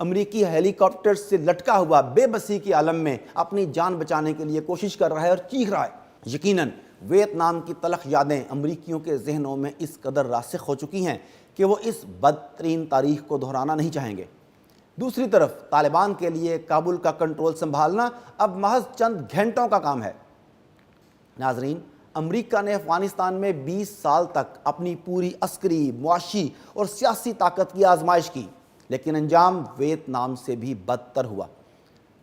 امریکی ہیلی کاپٹر سے لٹکا ہوا بے بسی کے عالم میں اپنی جان بچانے کے لیے کوشش کر رہا ہے اور چیخ رہا ہے۔ یقیناً ویتنام کی تلخ یادیں امریکیوں کے ذہنوں میں اس قدر راسخ ہو چکی ہیں کہ وہ اس بدترین تاریخ کو دہرانا نہیں چاہیں گے۔ دوسری طرف طالبان کے لیے کابل کا کنٹرول سنبھالنا اب محض چند گھنٹوں کا کام ہے۔ ناظرین، امریکہ نے افغانستان میں 20 سال تک اپنی پوری عسکری، معاشی اور سیاسی طاقت کی آزمائش کی، لیکن انجام ویتنام سے بھی بدتر ہوا۔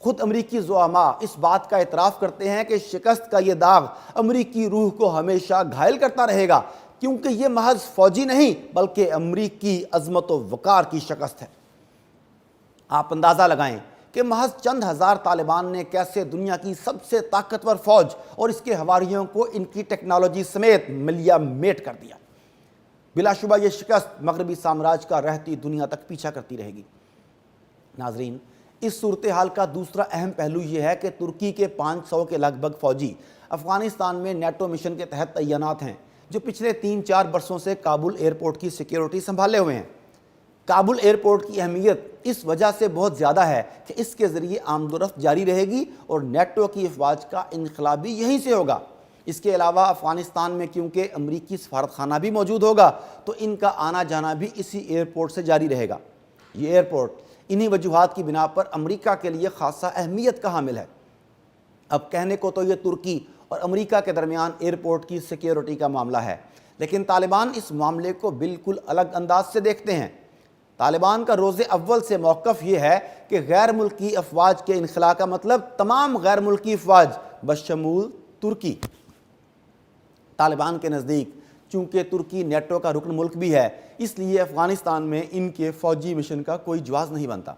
خود امریکی زعماء اس بات کا اعتراف کرتے ہیں کہ شکست کا یہ داغ امریکی روح کو ہمیشہ گھائل کرتا رہے گا، کیونکہ یہ محض فوجی نہیں بلکہ امریکی عظمت و وقار کی شکست ہے۔ آپ اندازہ لگائیں کہ محض چند ہزار طالبان نے کیسے دنیا کی سب سے طاقتور فوج اور اس کے حواریوں کو ان کی ٹیکنالوجی سمیت ملیا میٹ کر دیا۔ بلا شبہ یہ شکست مغربی سامراج کا رہتی دنیا تک پیچھا کرتی رہے گی۔ ناظرین، اس صورتحال کا دوسرا اہم پہلو یہ ہے کہ ترکی کے 500 کے لگ بھگ فوجی افغانستان میں نیٹو مشن کے تحت تعینات ہیں، جو پچھلے 3-4 برسوں سے کابل ایئرپورٹ کی سیکیورٹی سنبھالے ہوئے ہیں۔ کابل ایئرپورٹ کی اہمیت اس وجہ سے بہت زیادہ ہے کہ اس کے ذریعے آمد و رفت جاری رہے گی اور نیٹو کی افواج کا انخلا بھی یہیں سے ہوگا۔ اس کے علاوہ افغانستان میں کیونکہ امریکی سفارت خانہ بھی موجود ہوگا تو ان کا آنا جانا بھی اسی ایئرپورٹ سے جاری رہے گا۔ یہ ایئرپورٹ انہی وجوہات کی بنا پر امریکہ کے لیے خاصا اہمیت کا حامل ہے۔ اب کہنے کو تو یہ ترکی اور امریکہ کے درمیان ایئرپورٹ کی سیکیورٹی کا معاملہ ہے، لیکن طالبان اس معاملے کو بالکل الگ انداز سے دیکھتے ہیں۔ طالبان کا روز اول سے موقف یہ ہے کہ غیر ملکی افواج کے انخلا کا مطلب تمام غیر ملکی افواج بشمول ترکی۔ طالبان کے نزدیک چونکہ ترکی نیٹو کا رکن ملک بھی ہے، اس لیے افغانستان میں ان کے فوجی مشن کا کوئی جواز نہیں بنتا۔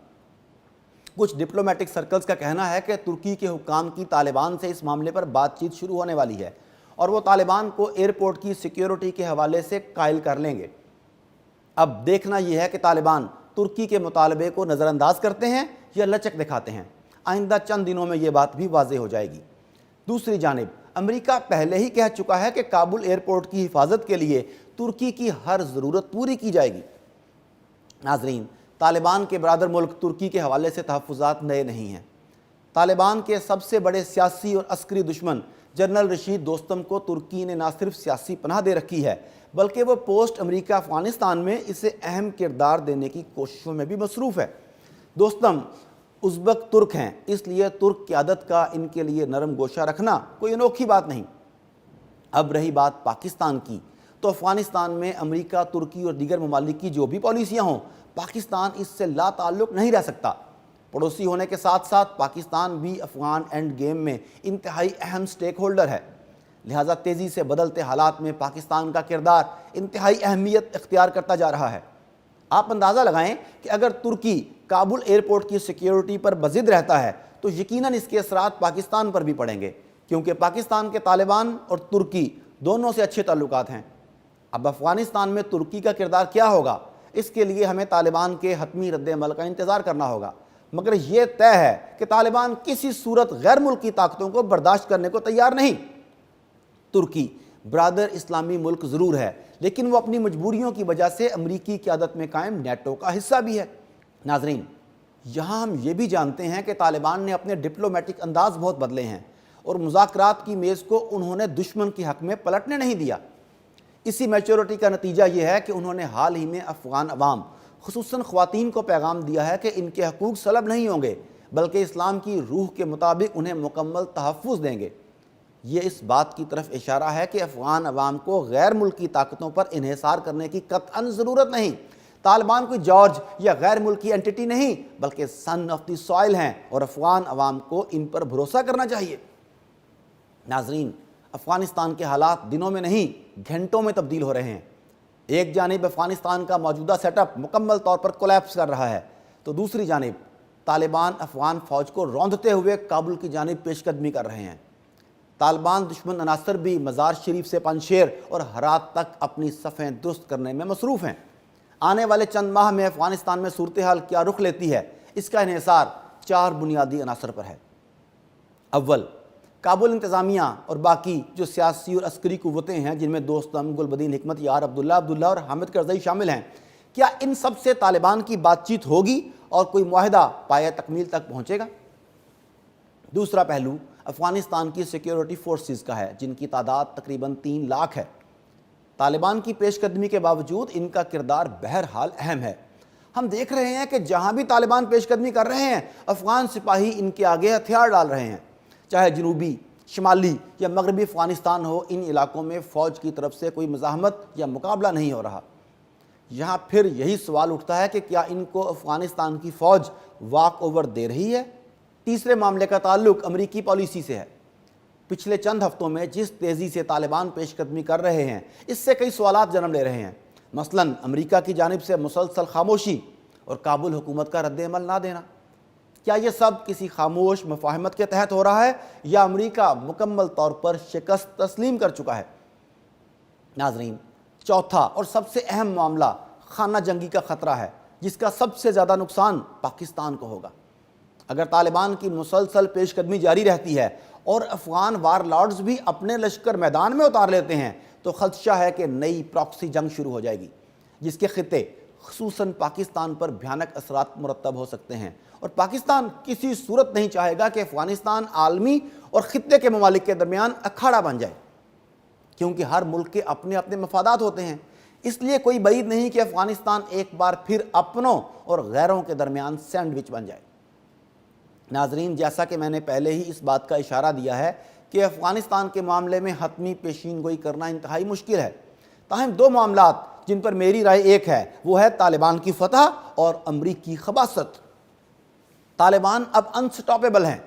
کچھ ڈپلومیٹک سرکلز کا کہنا ہے کہ ترکی کے حکام کی طالبان سے اس معاملے پر بات چیت شروع ہونے والی ہے اور وہ طالبان کو ایئرپورٹ کی سیکیورٹی کے حوالے سے قائل کر لیں گے۔ اب دیکھنا یہ ہے کہ طالبان ترکی کے مطالبے کو نظر انداز کرتے ہیں یا لچک دکھاتے ہیں۔ آئندہ چند دنوں میں یہ بات بھی واضح ہو جائے گی۔ دوسری جانب امریکہ پہلے ہی کہہ چکا ہے کہ کابل ایئرپورٹ کی حفاظت کے لیے ترکی کی ہر ضرورت پوری کی جائے گی۔ ناظرین، طالبان کے برادر ملک ترکی کے حوالے سے تحفظات نئے نہیں ہیں۔ طالبان کے سب سے بڑے سیاسی اور عسکری دشمن جنرل رشید دوستم کو ترکی نے نہ صرف سیاسی پناہ دے رکھی ہے بلکہ وہ پوسٹ امریکہ افغانستان میں اسے اہم کردار دینے کی کوششوں میں بھی مصروف ہے۔ دوستم ازبک ترک ہیں، اس لیے ترک قیادت کا ان کے لیے نرم گوشہ رکھنا کوئی انوکھی بات نہیں۔ اب رہی بات پاکستان کی، تو افغانستان میں امریکہ، ترکی اور دیگر ممالک کی جو بھی پالیسیاں ہوں، پاکستان اس سے لا تعلق نہیں رہ سکتا۔ پڑوسی ہونے کے ساتھ ساتھ پاکستان بھی افغان اینڈ گیم میں انتہائی اہم سٹیک ہولڈر ہے، لہٰذا تیزی سے بدلتے حالات میں پاکستان کا کردار انتہائی اہمیت اختیار کرتا جا رہا ہے۔ آپ اندازہ لگائیں کہ اگر ترکی کابل ایئرپورٹ کی سیکیورٹی پر بضد رہتا ہے تو یقیناً اس کے اثرات پاکستان پر بھی پڑیں گے، کیونکہ پاکستان کے طالبان اور ترکی دونوں سے اچھے تعلقات ہیں۔ اب افغانستان میں ترکی کا کردار کیا ہوگا، اس کے لیے ہمیں طالبان کے حتمی رد عمل کا انتظار کرنا ہوگا، مگر یہ طے ہے کہ طالبان کسی صورت غیر ملکی طاقتوں کو برداشت کرنے کو تیار نہیں۔ ترکی برادر اسلامی ملک ضرور ہے، لیکن وہ اپنی مجبوریوں کی وجہ سے امریکی قیادت میں قائم نیٹو کا حصہ بھی ہے۔ ناظرین، یہاں ہم یہ بھی جانتے ہیں کہ طالبان نے اپنے ڈپلومیٹک انداز بہت بدلے ہیں اور مذاکرات کی میز کو انہوں نے دشمن کے حق میں پلٹنے نہیں دیا۔ اسی میچورٹی کا نتیجہ یہ ہے کہ انہوں نے حال ہی میں افغان عوام خصوصاً خواتین کو پیغام دیا ہے کہ ان کے حقوق سلب نہیں ہوں گے بلکہ اسلام کی روح کے مطابق انہیں مکمل تحفظ دیں گے۔ یہ اس بات کی طرف اشارہ ہے کہ افغان عوام کو غیر ملکی طاقتوں پر انحصار کرنے کی قطعاً ضرورت نہیں۔ طالبان کوئی جارج یا غیر ملکی اینٹی نہیں بلکہ سن آف دی سوائل ہیں اور افغان عوام کو ان پر بھروسہ کرنا چاہیے۔ ناظرین، افغانستان کے حالات دنوں میں نہیں گھنٹوں میں تبدیل ہو رہے ہیں۔ ایک جانب افغانستان کا موجودہ سیٹ اپ مکمل طور پر کولیپس کر رہا ہے تو دوسری جانب طالبان افغان فوج کو روندتے ہوئے کابل کی جانب پیش قدمی کر رہے ہیں۔ طالبان دشمن عناصر بھی مزار شریف سے پنجشیر اور ہرات تک اپنی صفیں درست کرنے میں مصروف ہیں۔ آنے والے چند ماہ میں افغانستان میں صورتحال کیا رخ لیتی ہے، اس کا انحصار 4 بنیادی عناصر پر ہے۔ اول، کابل انتظامیہ اور باقی جو سیاسی اور عسکری قوتیں ہیں جن میں دوستم، گلبدین حکمت یار، عبداللہ اور حامد کرزئی شامل ہیں، کیا ان سب سے طالبان کی بات چیت ہوگی اور کوئی معاہدہ پایہ تکمیل تک پہنچے گا؟ دوسرا پہلو افغانستان کی سیکیورٹی فورسز کا ہے، جن کی تعداد تقریباً 3 لاکھ ہے۔ طالبان کی پیش قدمی کے باوجود ان کا کردار بہرحال اہم ہے۔ ہم دیکھ رہے ہیں کہ جہاں بھی طالبان پیش قدمی کر رہے ہیں، افغان سپاہی ان کے آگے ہتھیار ڈال رہے ہیں۔ چاہے جنوبی، شمالی یا مغربی افغانستان ہو، ان علاقوں میں فوج کی طرف سے کوئی مزاحمت یا مقابلہ نہیں ہو رہا۔ یہاں پھر یہی سوال اٹھتا ہے کہ کیا ان کو افغانستان کی فوج واک اوور دے رہی ہے؟ تیسرے معاملے کا تعلق امریکی پالیسی سے ہے۔ پچھلے چند ہفتوں میں جس تیزی سے طالبان پیش قدمی کر رہے ہیں، اس سے کئی سوالات جنم لے رہے ہیں۔ مثلاً امریکہ کی جانب سے مسلسل خاموشی اور کابل حکومت کا رد عمل نہ دینا۔ کیا یہ سب کسی خاموش مفاہمت کے تحت ہو رہا ہے یا امریکہ مکمل طور پر شکست تسلیم کر چکا ہے؟ ناظرین، چوتھا اور سب سے اہم معاملہ خانہ جنگی کا خطرہ ہے، جس کا سب سے زیادہ نقصان پاکستان کو ہوگا۔ اگر طالبان کی مسلسل پیش قدمی جاری رہتی ہے اور افغان وار لارڈز بھی اپنے لشکر میدان میں اتار لیتے ہیں، تو خدشہ ہے کہ نئی پراکسی جنگ شروع ہو جائے گی، جس کے خطے خصوصاً پاکستان پر بھیانک اثرات مرتب ہو سکتے ہیں۔ اور پاکستان کسی صورت نہیں چاہے گا کہ افغانستان عالمی اور خطے کے ممالک کے درمیان اکھاڑا بن جائے، کیونکہ ہر ملک کے اپنے اپنے مفادات ہوتے ہیں۔ اس لیے کوئی بعید نہیں کہ افغانستان ایک بار پھر اپنوں اور غیروں کے درمیان سینڈوچ بن جائے۔ ناظرین، جیسا کہ میں نے پہلے ہی اس بات کا اشارہ دیا ہے کہ افغانستان کے معاملے میں حتمی پیشین گوئی کرنا انتہائی مشکل ہے، تاہم 2 معاملات جن پر میری رائے ایک ہے، وہ ہے طالبان کی فتح اور امریکی خباثت۔ طالبان اب انسٹاپیبل ہیں،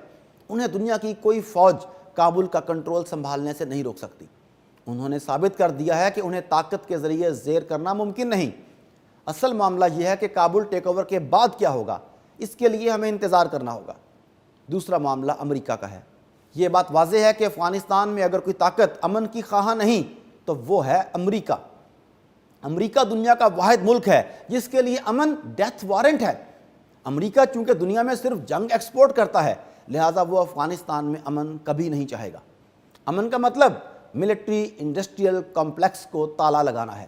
انہیں دنیا کی کوئی فوج کابل کا کنٹرول سنبھالنے سے نہیں روک سکتی۔ انہوں نے ثابت کر دیا ہے کہ انہیں طاقت کے ذریعے زیر کرنا ممکن نہیں۔ اصل معاملہ یہ ہے کہ کابل ٹیک اوور کے بعد کیا ہوگا، اس کے لیے ہمیں انتظار کرنا ہوگا۔ دوسرا معاملہ امریکہ کا ہے۔ یہ بات واضح ہے کہ افغانستان میں اگر کوئی طاقت امن کی خواہاں نہیں تو وہ ہے امریکہ۔ امریکہ دنیا کا واحد ملک ہے جس کے لیے امن ڈیتھ وارنٹ ہے۔ امریکہ چونکہ دنیا میں صرف جنگ ایکسپورٹ کرتا ہے، لہٰذا وہ افغانستان میں امن کبھی نہیں چاہے گا۔ امن کا مطلب ملٹری انڈسٹریل کمپلیکس کو تالا لگانا ہے۔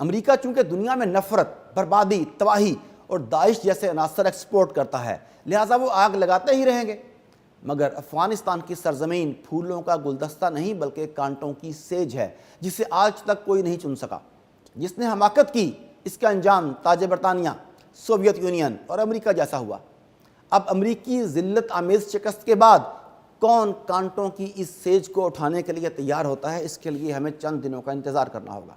امریکہ چونکہ دنیا میں نفرت، بربادی، تباہی اور داعش جیسے عناصر ایکسپورٹ کرتا ہے، لہٰذا وہ آگ لگاتے ہی رہیں گے۔ مگر افغانستان کی سرزمین پھولوں کا گلدستہ نہیں بلکہ کانٹوں کی سیج ہے، جسے آج تک کوئی نہیں چن سکا۔ جس نے حماقت کی، اس کا انجام تاج برطانیہ، سوویت یونین اور امریکہ جیسا ہوا۔ اب امریکی ذلت آمیز شکست کے بعد کون کانٹوں کی اس سیج کو اٹھانے کے لیے تیار ہوتا ہے، اس کے لیے ہمیں چند دنوں کا انتظار کرنا ہوگا۔